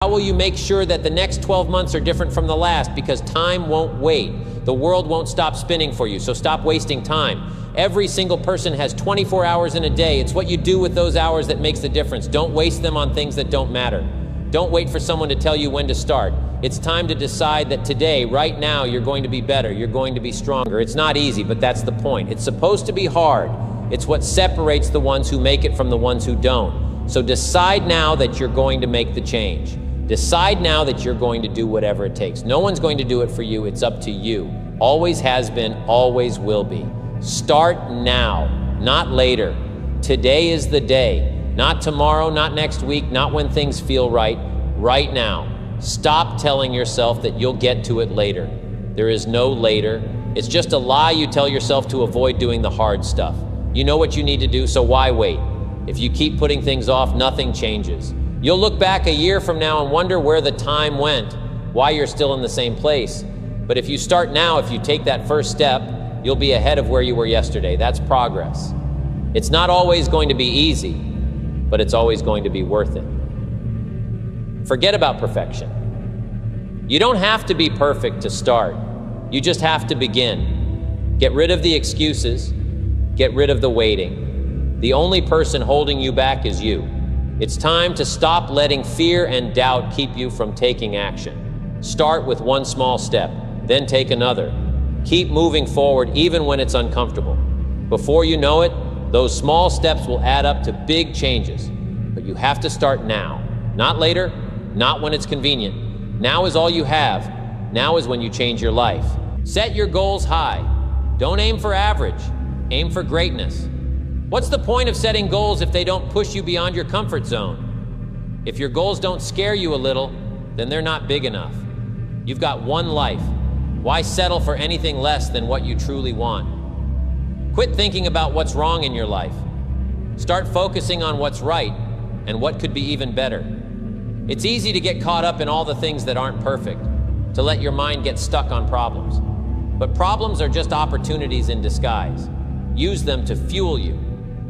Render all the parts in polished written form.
How will you make sure that the next 12 months are different from the last? Because time won't wait. The world won't stop spinning for you, so stop wasting time. Every single person has 24 hours in a day. It's what you do with those hours that makes the difference. Don't waste them on things that don't matter. Don't wait for someone to tell you when to start. It's time to decide that today, right now, you're going to be better. You're going to be stronger. It's not easy, but that's the point. It's supposed to be hard. It's what separates the ones who make it from the ones who don't. So decide now that you're going to make the change. Decide now that you're going to do whatever it takes. No one's going to do it for you. It's up to you. Always has been, always will be. Start now, not later. Today is the day. Not tomorrow, not next week, not when things feel right. Right now. Stop telling yourself that you'll get to it later. There is no later. It's just a lie you tell yourself to avoid doing the hard stuff. You know what you need to do, so why wait? If you keep putting things off, nothing changes. You'll look back a year from now and wonder where the time went, why you're still in the same place. But if you start now, if you take that first step, you'll be ahead of where you were yesterday. That's progress. It's not always going to be easy, but it's always going to be worth it. Forget about perfection. You don't have to be perfect to start. You just have to begin. Get rid of the excuses. Get rid of the waiting. The only person holding you back is you. It's time to stop letting fear and doubt keep you from taking action. Start with one small step, then take another. Keep moving forward even when it's uncomfortable. Before you know it, those small steps will add up to big changes. But you have to start now. Not later, not when it's convenient. Now is all you have. Now is when you change your life. Set your goals high. Don't aim for average. Aim for greatness. What's the point of setting goals if they don't push you beyond your comfort zone? If your goals don't scare you a little, then they're not big enough. You've got one life. Why settle for anything less than what you truly want? Quit thinking about what's wrong in your life. Start focusing on what's right and what could be even better. It's easy to get caught up in all the things that aren't perfect, to let your mind get stuck on problems. But problems are just opportunities in disguise. Use them to fuel you,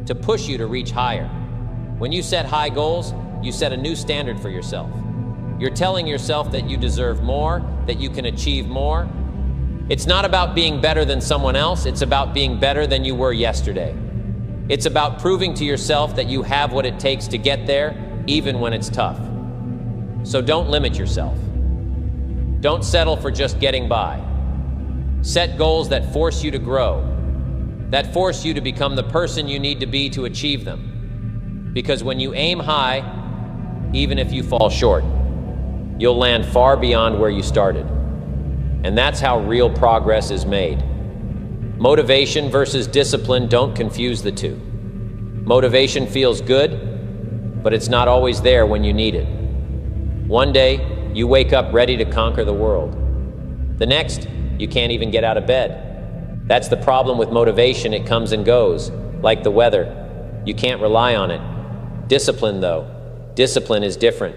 to push you to reach higher. When you set high goals, you set a new standard for yourself. You're telling yourself that you deserve more, that you can achieve more. It's not about being better than someone else, it's about being better than you were yesterday. It's about proving to yourself that you have what it takes to get there, even when it's tough. So don't limit yourself. Don't settle for just getting by. Set goals that force you to grow, that force you to become the person you need to be to achieve them. Because when you aim high, even if you fall short, you'll land far beyond where you started. And that's how real progress is made. Motivation versus discipline, don't confuse the two. Motivation feels good, but it's not always there when you need it. One day, you wake up ready to conquer the world. The next, you can't even get out of bed. That's the problem with motivation. It comes and goes, like the weather. You can't rely on it. Discipline, though. Discipline is different.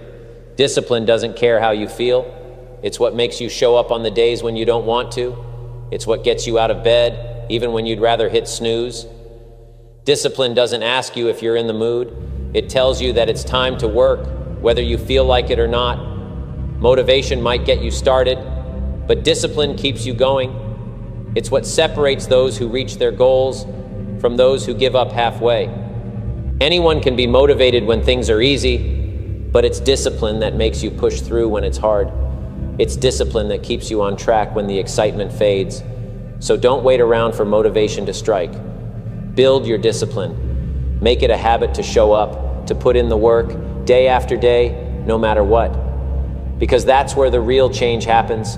Discipline doesn't care how you feel. It's what makes you show up on the days when you don't want to. It's what gets you out of bed, even when you'd rather hit snooze. Discipline doesn't ask you if you're in the mood. It tells you that it's time to work, whether you feel like it or not. Motivation might get you started, but discipline keeps you going. It's what separates those who reach their goals from those who give up halfway. Anyone can be motivated when things are easy, but it's discipline that makes you push through when it's hard. It's discipline that keeps you on track when the excitement fades. So don't wait around for motivation to strike. Build your discipline. Make it a habit to show up, to put in the work, day after day, no matter what. Because that's where the real change happens.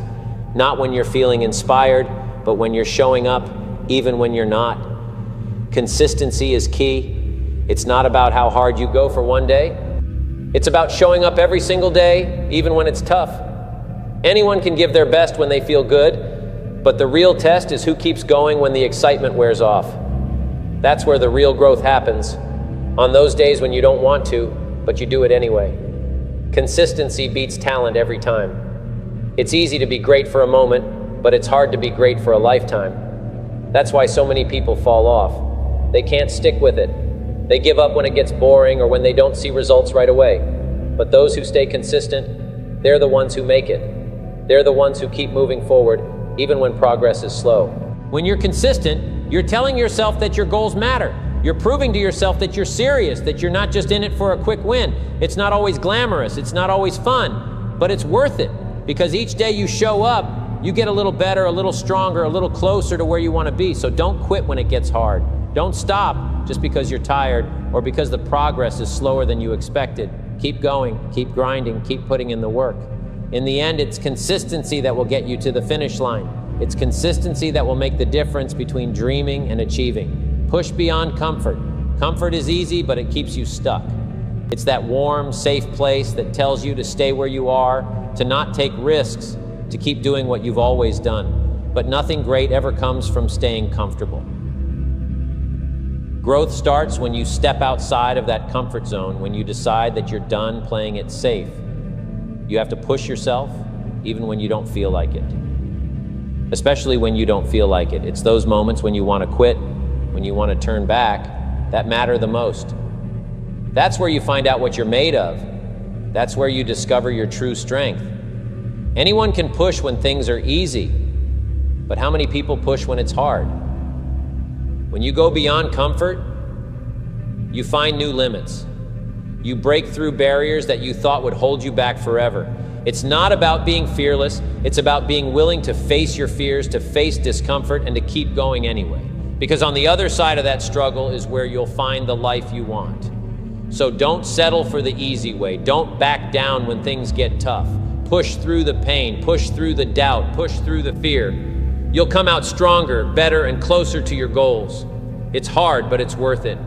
Not when you're feeling inspired, but when you're showing up, even when you're not. Consistency is key. It's not about how hard you go for one day. It's about showing up every single day, even when it's tough. Anyone can give their best when they feel good, but the real test is who keeps going when the excitement wears off. That's where the real growth happens, on those days when you don't want to, but you do it anyway. Consistency beats talent every time. It's easy to be great for a moment, but it's hard to be great for a lifetime. That's why so many people fall off. They can't stick with it. They give up when it gets boring or when they don't see results right away. But those who stay consistent, They're the ones who make it. They're the ones who keep moving forward, even when progress is slow. When you're consistent, you're telling yourself that your goals matter. You're proving to yourself that you're serious, that you're not just in it for a quick win. It's not always glamorous, it's not always fun, but it's worth it, because each day you show up, you get a little better, a little stronger, a little closer to where you want to be. So don't quit when it gets hard. Don't stop just because you're tired or because the progress is slower than you expected. Keep going, keep grinding, keep putting in the work. In the end, it's consistency that will get you to the finish line. It's consistency that will make the difference between dreaming and achieving. Push beyond comfort. Comfort is easy, but it keeps you stuck. It's that warm, safe place that tells you to stay where you are, to not take risks, to keep doing what you've always done. But nothing great ever comes from staying comfortable. Growth starts when you step outside of that comfort zone, when you decide that you're done playing it safe. You have to push yourself, even when you don't feel like it. Especially when you don't feel like it. It's those moments when you want to quit, when you want to turn back, that matter the most. That's where you find out what you're made of. That's where you discover your true strength. Anyone can push when things are easy, but how many people push when it's hard? When you go beyond comfort, you find new limits. You break through barriers that you thought would hold you back forever. It's not about being fearless, it's about being willing to face your fears, to face discomfort, and to keep going anyway. Because on the other side of that struggle is where you'll find the life you want. So don't settle for the easy way. Don't back down when things get tough. Push through the pain, push through the doubt, push through the fear. You'll come out stronger, better, and closer to your goals. It's hard, but it's worth it.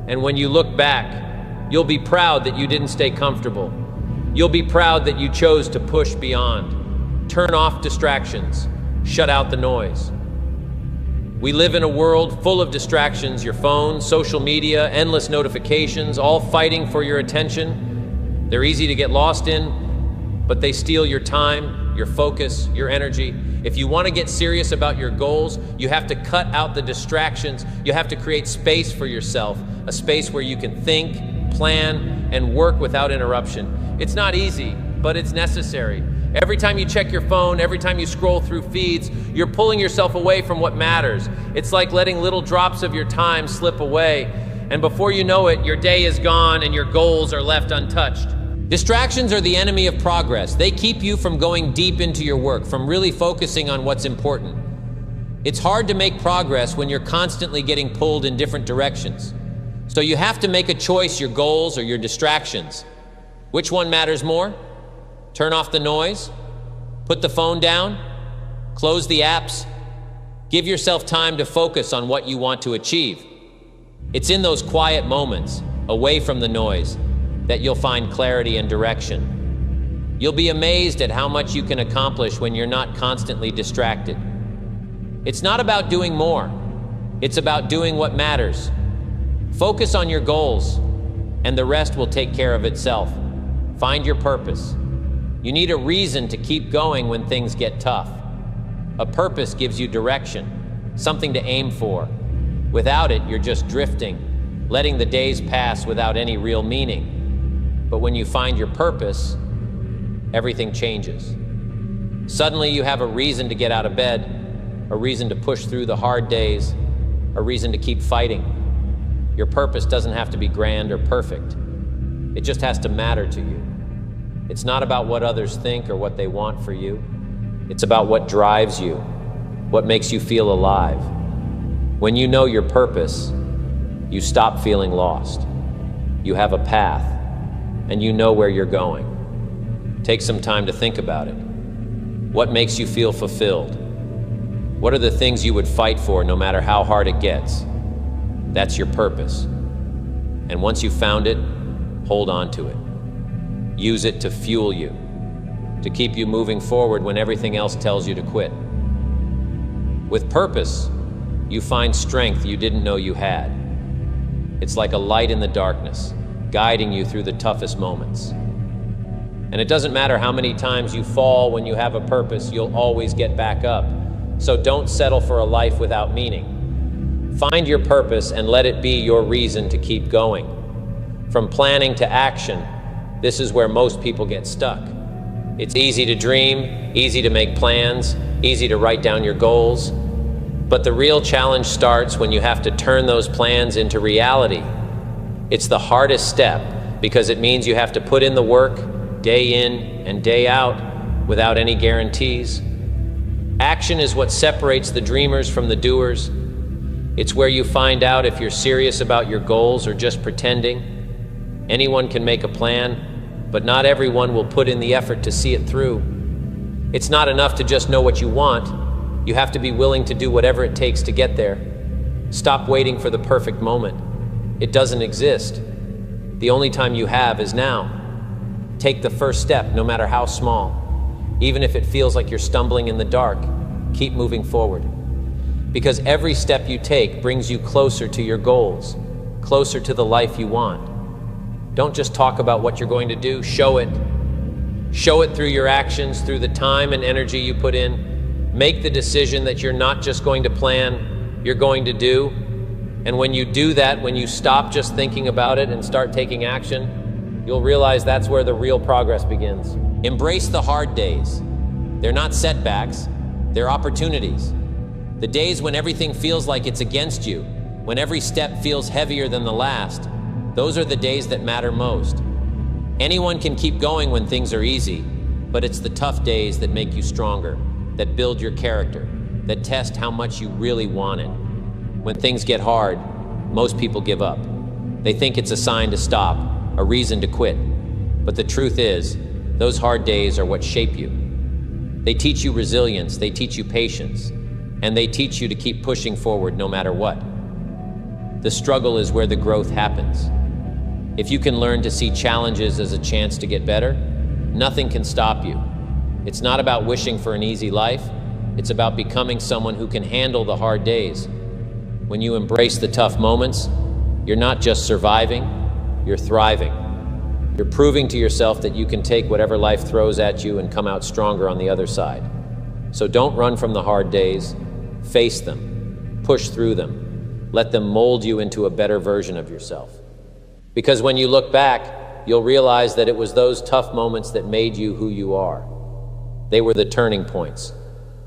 And when you look back, you'll be proud that you didn't stay comfortable. You'll be proud that you chose to push beyond. Turn off distractions. Shut out the noise. We live in a world full of distractions, your phone, social media, endless notifications, all fighting for your attention. They're easy to get lost in, but they steal your time, your focus, your energy. If you want to get serious about your goals, you have to cut out the distractions. You have to create space for yourself, a space where you can think, plan, and work without interruption. It's not easy, but it's necessary. Every time you check your phone, every time you scroll through feeds, you're pulling yourself away from what matters. It's like letting little drops of your time slip away, and before you know it, your day is gone and your goals are left untouched. Distractions are the enemy of progress. They keep you from going deep into your work, from really focusing on what's important. It's hard to make progress when you're constantly getting pulled in different directions. So you have to make a choice, your goals or your distractions. Which one matters more? Turn off the noise, put the phone down, close the apps, give yourself time to focus on what you want to achieve. It's in those quiet moments, away from the noise, that you'll find clarity and direction. You'll be amazed at how much you can accomplish when you're not constantly distracted. It's not about doing more, it's about doing what matters. Focus on your goals, and the rest will take care of itself. Find your purpose. You need a reason to keep going when things get tough. A purpose gives you direction, something to aim for. Without it, you're just drifting, letting the days pass without any real meaning. But when you find your purpose, everything changes. Suddenly you have a reason to get out of bed, a reason to push through the hard days, a reason to keep fighting. Your purpose doesn't have to be grand or perfect. It just has to matter to you. It's not about what others think or what they want for you. It's about what drives you, what makes you feel alive. When you know your purpose, you stop feeling lost. You have a path, and you know where you're going. Take some time to think about it. What makes you feel fulfilled? What are the things you would fight for no matter how hard it gets? That's your purpose. And once you've found it, hold on to it. Use it to fuel you, to keep you moving forward when everything else tells you to quit. With purpose, you find strength you didn't know you had. It's like a light in the darkness, guiding you through the toughest moments. And it doesn't matter how many times you fall when you have a purpose, you'll always get back up. So don't settle for a life without meaning. Find your purpose and let it be your reason to keep going. From planning to action, this is where most people get stuck. It's easy to dream, easy to make plans, easy to write down your goals. But the real challenge starts when you have to turn those plans into reality. It's the hardest step because it means you have to put in the work day in and day out without any guarantees. Action is what separates the dreamers from the doers. It's where you find out if you're serious about your goals or just pretending. Anyone can make a plan, but not everyone will put in the effort to see it through. It's not enough to just know what you want. You have to be willing to do whatever it takes to get there. Stop waiting for the perfect moment. It doesn't exist. The only time you have is now. Take the first step, no matter how small. Even if it feels like you're stumbling in the dark, keep moving forward. Because every step you take brings you closer to your goals, closer to the life you want. Don't just talk about what you're going to do, show it. Show it through your actions, through the time and energy you put in. Make the decision that you're not just going to plan, you're going to do. And when you do that, when you stop just thinking about it and start taking action, you'll realize that's where the real progress begins. Embrace the hard days. They're not setbacks, they're opportunities. The days when everything feels like it's against you, when every step feels heavier than the last, those are the days that matter most. Anyone can keep going when things are easy, but it's the tough days that make you stronger, that build your character, that test how much you really want it. When things get hard, most people give up. They think it's a sign to stop, a reason to quit. But the truth is, those hard days are what shape you. They teach you resilience, they teach you patience, and they teach you to keep pushing forward no matter what. The struggle is where the growth happens. If you can learn to see challenges as a chance to get better, nothing can stop you. It's not about wishing for an easy life, it's about becoming someone who can handle the hard days. When you embrace the tough moments, you're not just surviving, you're thriving. You're proving to yourself that you can take whatever life throws at you and come out stronger on the other side. So don't run from the hard days, face them, push through them, let them mold you into a better version of yourself. Because when you look back, you'll realize that it was those tough moments that made you who you are. They were the turning points,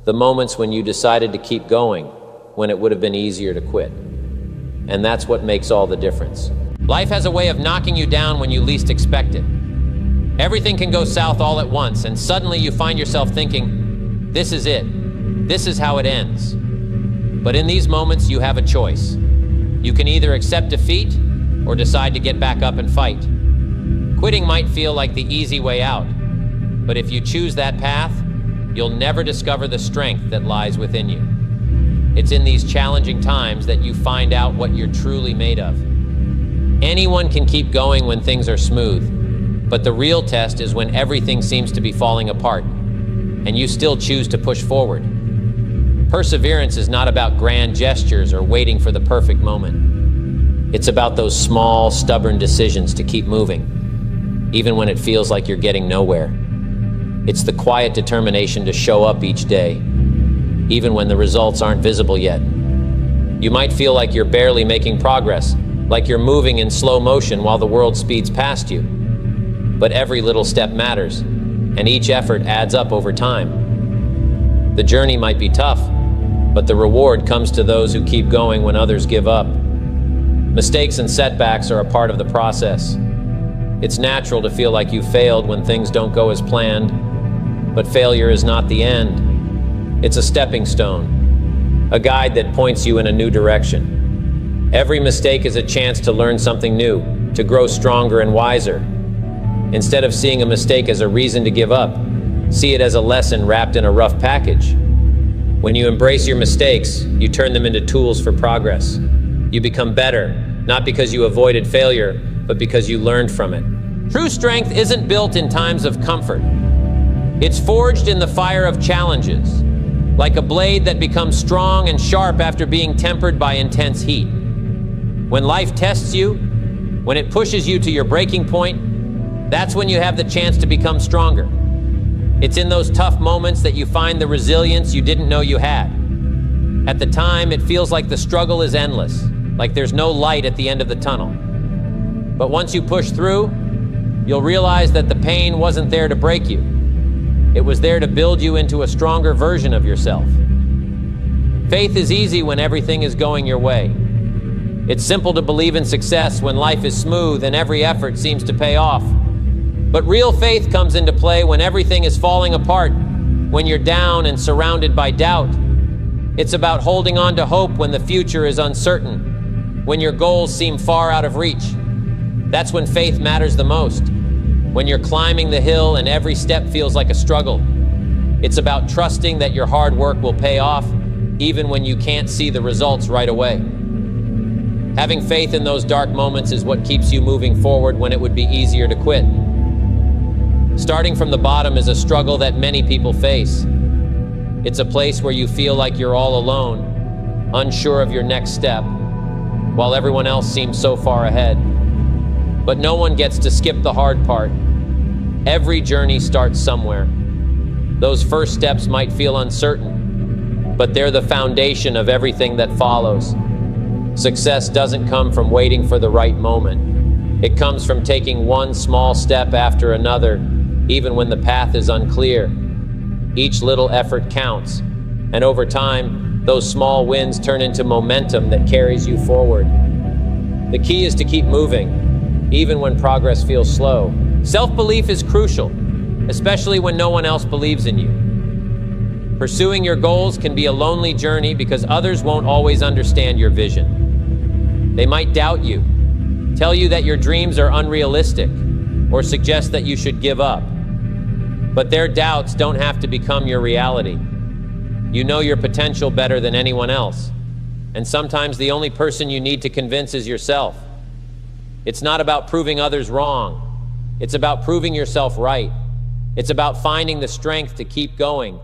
the moments when you decided to keep going when it would have been easier to quit. And that's what makes all the difference. Life has a way of knocking you down when you least expect it. Everything can go south all at once, and suddenly you find yourself thinking, this is it. This is how it ends. But in these moments, you have a choice. You can either accept defeat or decide to get back up and fight. Quitting might feel like the easy way out, but if you choose that path, you'll never discover the strength that lies within you. It's in these challenging times that you find out what you're truly made of. Anyone can keep going when things are smooth, but the real test is when everything seems to be falling apart, and you still choose to push forward. Perseverance is not about grand gestures or waiting for the perfect moment. It's about those small, stubborn decisions to keep moving, even when it feels like you're getting nowhere. It's the quiet determination to show up each day, even when the results aren't visible yet. You might feel like you're barely making progress, like you're moving in slow motion while the world speeds past you. But every little step matters, and each effort adds up over time. The journey might be tough, but the reward comes to those who keep going when others give up. Mistakes and setbacks are a part of the process. It's natural to feel like you failed when things don't go as planned, but failure is not the end. It's a stepping stone, a guide that points you in a new direction. Every mistake is a chance to learn something new, to grow stronger and wiser. Instead of seeing a mistake as a reason to give up, see it as a lesson wrapped in a rough package. When you embrace your mistakes, you turn them into tools for progress. You become better, not because you avoided failure, but because you learned from it. True strength isn't built in times of comfort. It's forged in the fire of challenges, like a blade that becomes strong and sharp after being tempered by intense heat. When life tests you, when it pushes you to your breaking point, that's when you have the chance to become stronger. It's in those tough moments that you find the resilience you didn't know you had. At the time, it feels like the struggle is endless, like there's no light at the end of the tunnel. But once you push through, you'll realize that the pain wasn't there to break you. It was there to build you into a stronger version of yourself. Faith is easy when everything is going your way. It's simple to believe in success when life is smooth and every effort seems to pay off. But real faith comes into play when everything is falling apart, when you're down and surrounded by doubt. It's about holding on to hope when the future is uncertain, when your goals seem far out of reach. That's when faith matters the most, when you're climbing the hill and every step feels like a struggle. It's about trusting that your hard work will pay off, even when you can't see the results right away. Having faith in those dark moments is what keeps you moving forward when it would be easier to quit. Starting from the bottom is a struggle that many people face. It's a place where you feel like you're all alone, unsure of your next step, while everyone else seems so far ahead. But no one gets to skip the hard part. Every journey starts somewhere. Those first steps might feel uncertain, but they're the foundation of everything that follows. Success doesn't come from waiting for the right moment. It comes from taking one small step after another, even when the path is unclear. Each little effort counts, and over time, those small wins turn into momentum that carries you forward. The key is to keep moving, even when progress feels slow. Self-belief is crucial, especially when no one else believes in you. Pursuing your goals can be a lonely journey because others won't always understand your vision. They might doubt you, tell you that your dreams are unrealistic, or suggest that you should give up. But their doubts don't have to become your reality. You know your potential better than anyone else, and sometimes the only person you need to convince is yourself. It's not about proving others wrong. It's about proving yourself right. It's about finding the strength to keep going,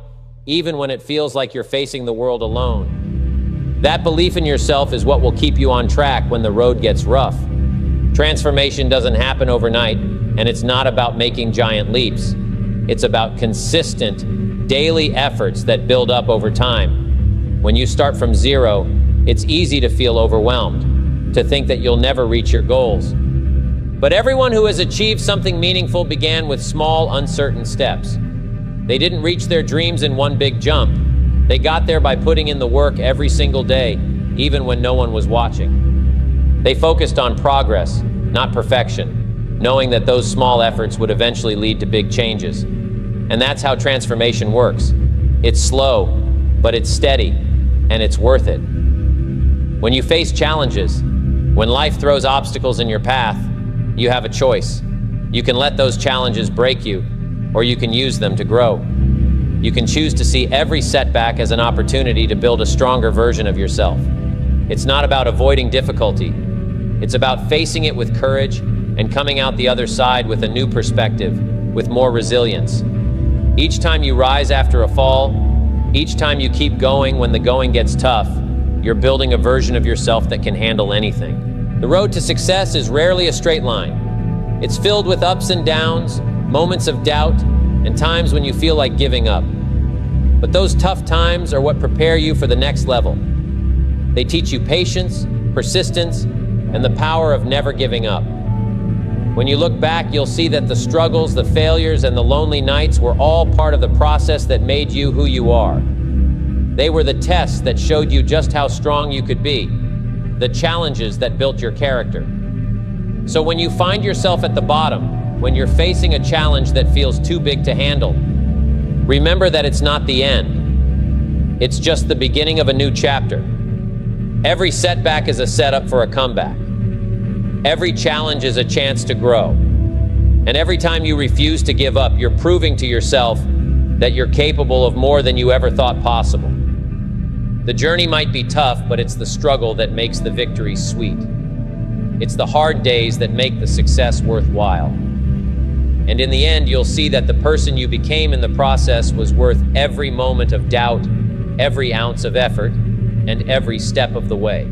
even when it feels like you're facing the world alone. That belief in yourself is what will keep you on track when the road gets rough. Transformation doesn't happen overnight, and it's not about making giant leaps. It's about consistent, daily efforts that build up over time. When you start from zero, it's easy to feel overwhelmed, to think that you'll never reach your goals. But everyone who has achieved something meaningful began with small, uncertain steps. They didn't reach their dreams in one big jump. They got there by putting in the work every single day, even when no one was watching. They focused on progress, not perfection, knowing that those small efforts would eventually lead to big changes. And that's how transformation works. It's slow, but it's steady, and it's worth it. When you face challenges, when life throws obstacles in your path, you have a choice. You can let those challenges break you, or you can use them to grow. You can choose to see every setback as an opportunity to build a stronger version of yourself. It's not about avoiding difficulty. It's about facing it with courage and coming out the other side with a new perspective, with more resilience. Each time you rise after a fall, each time you keep going when the going gets tough, you're building a version of yourself that can handle anything. The road to success is rarely a straight line. It's filled with ups and downs, moments of doubt, and times when you feel like giving up. But those tough times are what prepare you for the next level. They teach you patience, persistence, and the power of never giving up. When you look back, you'll see that the struggles, the failures, and the lonely nights were all part of the process that made you who you are. They were the tests that showed you just how strong you could be, the challenges that built your character. So when you find yourself at the bottom, when you're facing a challenge that feels too big to handle, remember that it's not the end. It's just the beginning of a new chapter. Every setback is a setup for a comeback. Every challenge is a chance to grow. And every time you refuse to give up, you're proving to yourself that you're capable of more than you ever thought possible. The journey might be tough, but it's the struggle that makes the victory sweet. It's the hard days that make the success worthwhile. And in the end, you'll see that the person you became in the process was worth every moment of doubt, every ounce of effort, and every step of the way.